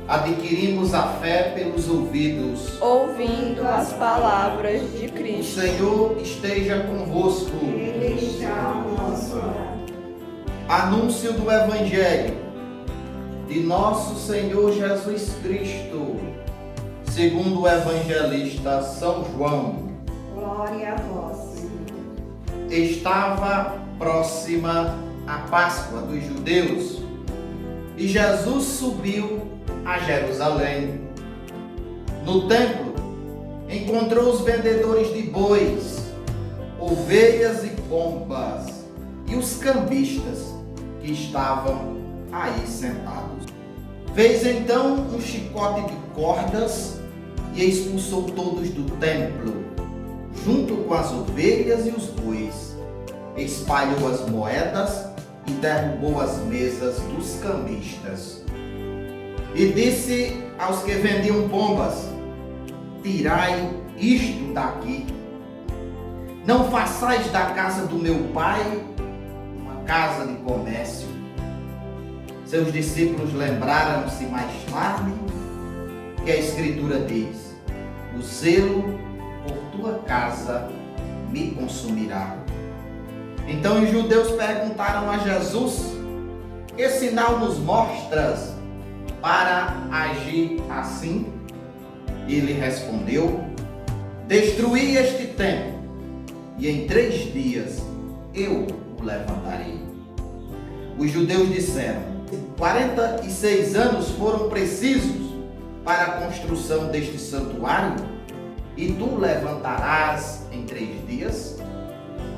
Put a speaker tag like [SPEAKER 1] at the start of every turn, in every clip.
[SPEAKER 1] adquirimos a fé pelos ouvidos.
[SPEAKER 2] ouvindo as palavras de
[SPEAKER 1] O
[SPEAKER 2] Cristo.
[SPEAKER 1] Senhor esteja convosco.
[SPEAKER 3] Ele está ao nosso lado.
[SPEAKER 1] Anúncio do Evangelho de nosso Senhor Jesus Cristo, segundo o evangelista São João.
[SPEAKER 3] Glória a vós, Senhor.
[SPEAKER 1] Estava próxima a Páscoa dos judeus e Jesus subiu a Jerusalém. No templo, encontrou os vendedores de bois, ovelhas e pombas e os cambistas que estavam aí sentados. Fez então um chicote de cordas e expulsou todos do templo, junto com as ovelhas e os bois. Espalhou as moedas e derrubou as mesas dos cambistas. E disse aos que vendiam pombas: tirai isto daqui. Não façais da casa do meu pai uma casa de comércio. Seus discípulos lembraram-se mais tarde que a Escritura diz: o zelo por tua casa me consumirá. Então os judeus perguntaram a Jesus: que sinal nos mostras para agir assim? Ele respondeu: destruí este templo, e em 3 dias eu o levantarei. Os judeus disseram: 46 anos foram precisos para a construção deste santuário, e tu levantarás em 3 dias?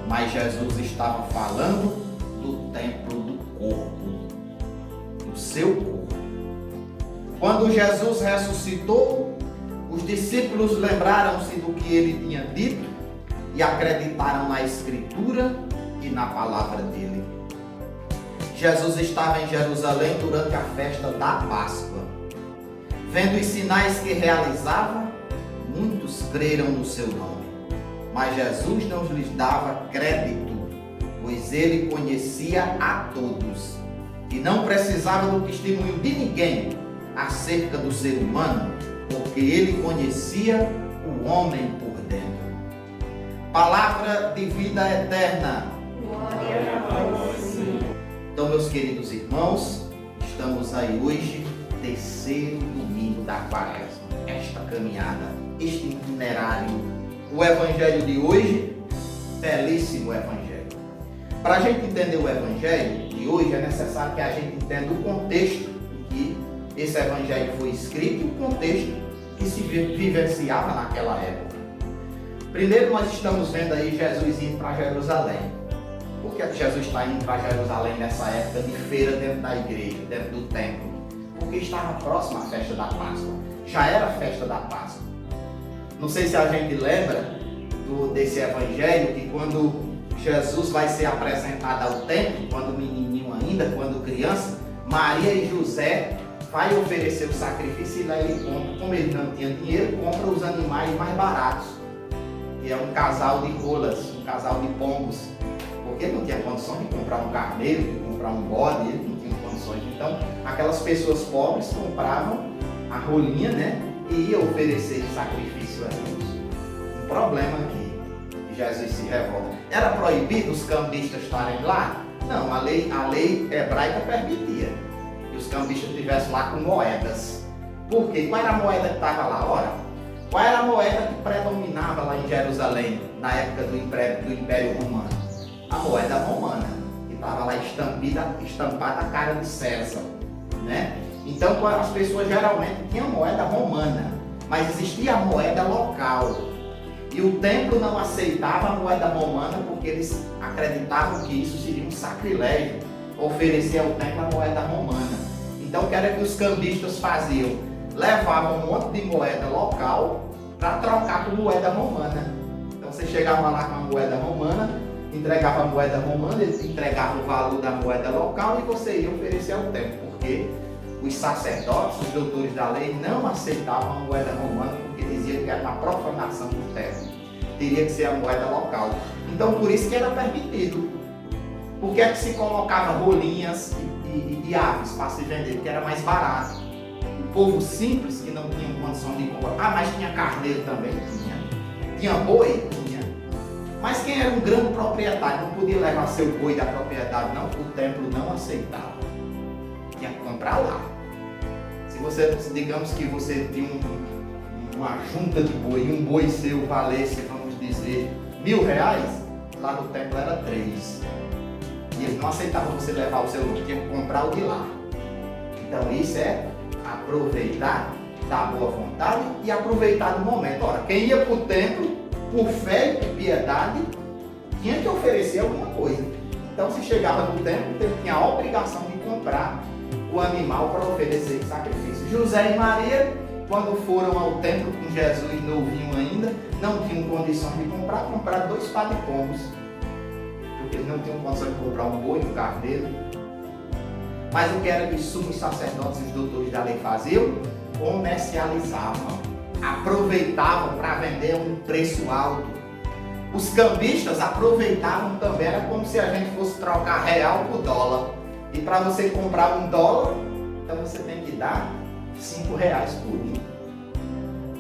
[SPEAKER 1] Mas Jesus estava falando do templo do corpo, do seu corpo. Quando Jesus ressuscitou, os discípulos lembraram-se do que ele tinha dito e acreditaram na Escritura e na palavra dele. Jesus estava em Jerusalém durante a festa da Páscoa. Vendo os sinais que realizava, muitos creram no seu nome. Mas Jesus não lhes dava crédito, pois ele conhecia a todos e não precisava do testemunho de ninguém acerca do ser humano, porque ele conhecia o homem por dentro. Palavra de vida eterna.
[SPEAKER 3] Glória a vós, Senhor.
[SPEAKER 1] Então, meus queridos irmãos, estamos aí hoje, 3º domingo da Quaresma, esta caminhada, este itinerário. O Evangelho de hoje, belíssimo Evangelho. Para a gente entender o Evangelho de hoje, é necessário que a gente entenda o contexto em que esse Evangelho foi escrito e o contexto que se vivenciava naquela época. Primeiro, nós estamos vendo aí Jesus indo para Jerusalém. Por que Jesus está indo para Jerusalém nessa época de feira dentro da igreja, dentro do templo? Porque estava próxima à festa da Páscoa. Já era a festa da Páscoa. Não sei se a gente lembra desse evangelho, que quando Jesus vai ser apresentado ao templo, quando menininho ainda, quando criança, Maria e José vai oferecer o sacrifício e lá ele compra. Como ele não tinha dinheiro, compra os animais mais baratos, que é um casal de rolas, um casal de pombos, porque ele não tinha condição de comprar um carneiro, de comprar um bode, ele não tinha condições. Então, aquelas pessoas pobres compravam a rolinha, né? E ia oferecer sacrifício a Deus. Um problema aqui, Jesus se revolta. Era proibido os cambistas estarem lá? Não, a lei hebraica permitia que os cambistas estivessem lá com moedas. Por quê? Qual era a moeda que estava lá? Ora, qual era a moeda que predominava lá em Jerusalém, na época do Império Romano? A moeda romana, que estava lá estampada a cara de César, né? Então as pessoas geralmente tinham moeda romana, mas existia a moeda local. E o templo não aceitava a moeda romana porque eles acreditavam que isso seria um sacrilégio, oferecer ao templo a moeda romana. Então o que era que os cambistas faziam? Levavam um monte de moeda local para trocar por moeda romana. Então você chegava lá com a moeda romana, entregava a moeda romana, eles entregavam o valor da moeda local e você ia oferecer ao templo, porque os sacerdotes, os doutores da lei, não aceitavam a moeda romana porque diziam que era uma profanação do templo. Teria que ser a moeda local. Então, por isso que era permitido. Por que é que se colocava rolinhas e aves para se vender? Porque era mais barato. povo simples que não tinha condição de comprar. Ah, mas tinha carneiro também? Tinha boi? Tinha. Mas quem era um grande proprietário não podia levar seu boi da propriedade, não, o templo não aceitava. Tinha que comprar lá. Se você, digamos que você tinha uma junta de boi e um boi seu valesse, vamos dizer, R$1.000, lá no templo era 3. E eles não aceitavam você levar o seu, tinha que comprar o de lá. Então isso é aproveitar da boa vontade e aproveitar do momento. Ora, quem ia para o templo, por fé e piedade, tinha que oferecer alguma coisa. Então se chegava no templo, ele tinha a obrigação de comprar o animal para oferecer sacrifício. José e Maria, quando foram ao templo com Jesus novinho ainda, não tinham condições de compraram 2 par de pombos. Porque eles não tinham condição de comprar um boi, um carneiro. Mas o que era que os sumos sacerdotes e os doutores da lei faziam? Comercializavam, aproveitavam para vender a um preço alto. Os cambistas aproveitavam também, era como se a gente fosse trocar real por dólar. E para você comprar $1, então você tem que dar R$5 por um.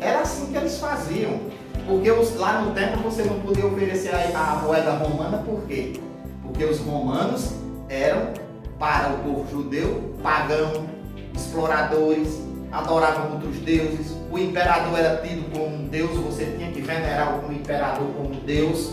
[SPEAKER 1] Era assim que eles faziam. Porque lá no templo você não podia oferecer a moeda romana, por quê? Porque os romanos eram, para o povo judeu, pagão, exploradores, adoravam outros deuses. O imperador era tido como um deus, você tinha que venerar o imperador como Deus.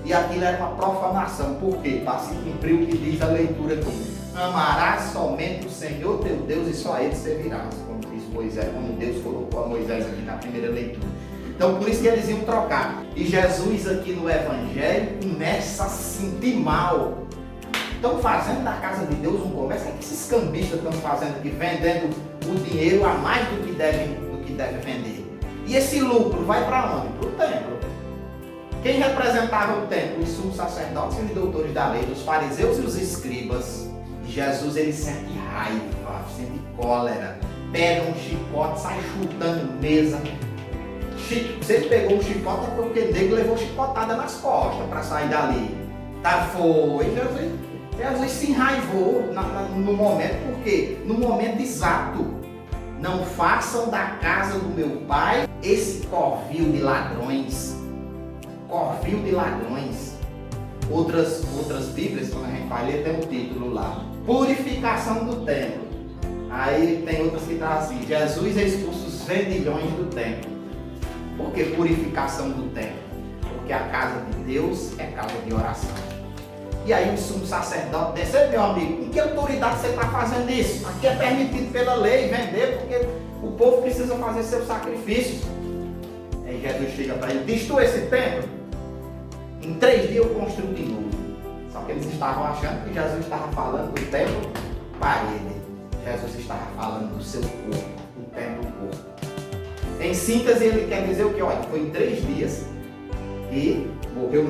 [SPEAKER 1] E aquilo era uma profanação. Por quê? Para se cumprir o que diz a leitura aqui. Amarás somente o Senhor teu Deus e só a Ele servirás, como diz Moisés, como Deus colocou a Moisés aqui na primeira leitura. Então por isso que eles iam trocar. E Jesus aqui no Evangelho começa a se sentir mal. Estão fazendo da casa de Deus um comércio. O que esses cambistas estão fazendo aqui? Vendendo o dinheiro a mais do que devem vender. E esse lucro vai para onde? Para o templo. Quem representava o templo? Os sumos sacerdotes e os doutores da lei, os fariseus e os escribas. E Jesus ele sente raiva, sente cólera. Pega um chicote, sai chutando mesa. Se ele pegou um chicote é porque o nego levou chicotada nas costas para sair dali. Foi Jesus se enraivou no momento, por quê? No momento exato. Não façam da casa do meu pai esse covil de ladrões. Covil de ladrões. Outras Bíblias, quando a gente vai ler, tem um título lá. Purificação do templo. Aí tem outras que trazem assim, Jesus expulsa os vendilhões do templo. Por que purificação do templo? Porque a casa de Deus é casa de oração. E aí o sumo sacerdote disse, meu amigo, com que autoridade você está fazendo isso? Aqui é permitido pela lei vender, porque o povo precisa fazer seus sacrifícios. Aí Jesus chega para ele, diz tu esse templo? Em 3 dias eu construo de novo. Só que eles estavam achando que Jesus estava falando do templo para ele. Jesus estava falando do seu corpo, do templo corpo. Em síntese, ele quer dizer o que? Olha, foi em 3 dias que morreu,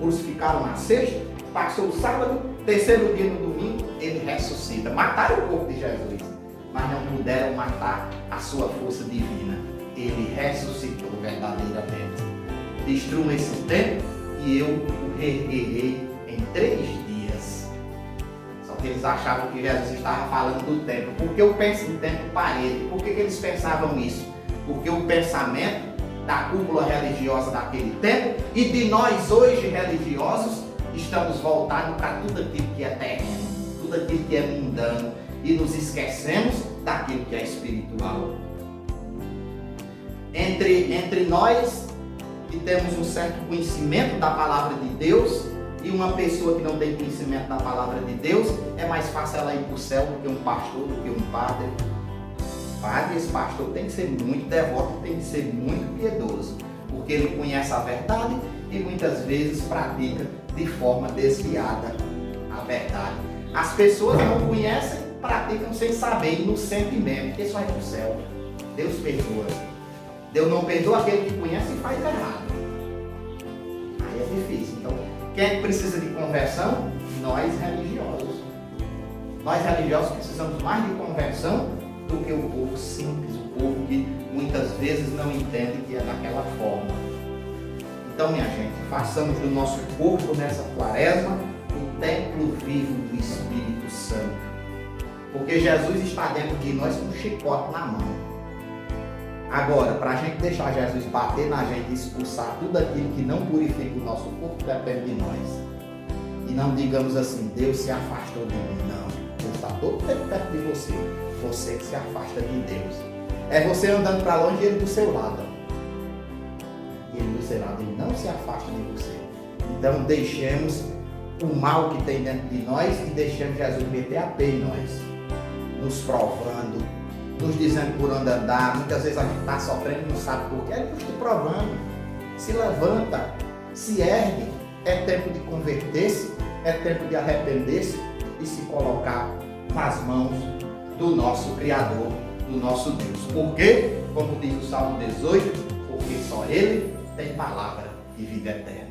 [SPEAKER 1] crucificaram na sexta, passou o sábado, terceiro dia no domingo, ele ressuscita. Mataram o corpo de Jesus, mas não puderam matar a sua força divina. Ele ressuscitou verdadeiramente. Destruam esse templo e eu o reerguerei em 3 dias. Só que eles achavam que Jesus estava falando do templo. Por que eu penso em templo parede? Por que eles pensavam isso? Porque o pensamento da cúpula religiosa daquele tempo e de nós hoje religiosos estamos voltados para tudo aquilo que é terreno, tudo aquilo que é mundano e nos esquecemos daquilo que é espiritual. Entre nós que temos um certo conhecimento da palavra de Deus e uma pessoa que não tem conhecimento da palavra de Deus, é mais fácil ela ir para o céu do que um pastor, do que um padre. Esse pastor tem que ser muito devoto, tem que ser muito piedoso, porque ele conhece a verdade e muitas vezes pratica de forma desviada a verdade. As pessoas não conhecem, praticam sem saber, no sentimento, porque isso vai para o céu. Deus perdoa. Deus não perdoa aquele que conhece e faz errado. Aí é difícil. Então, quem é que precisa de conversão? Nós religiosos. Nós religiosos precisamos mais de conversão do que o povo simples, o povo que muitas vezes não entende que é daquela forma. Então, minha gente, façamos do nosso corpo nessa quaresma o templo vivo do Espírito Santo. Porque Jesus está dentro de nós com um chicote na mão. Agora, para a gente deixar Jesus bater na gente e expulsar tudo aquilo que não purifica o nosso corpo, depende de nós. E não digamos assim, Deus se afastou de mim. Não, Deus está todo tempo perto de você. Você que se afasta de Deus. É você andando para longe e Ele do seu lado. E Ele do seu lado, Ele não se afasta de você. Então deixemos o mal que tem dentro de nós e deixemos Jesus meter a pé em nós. Nos provando, nos dizendo por onde andar. Muitas vezes a gente está sofrendo e não sabe por quê. Ele está te provando. Se levanta, se ergue. É tempo de converter-se, é tempo de arrepender-se e se colocar nas mãos do nosso Criador, do nosso Deus. Por quê? Como diz o Salmo 18, porque só Ele tem palavra de vida eterna.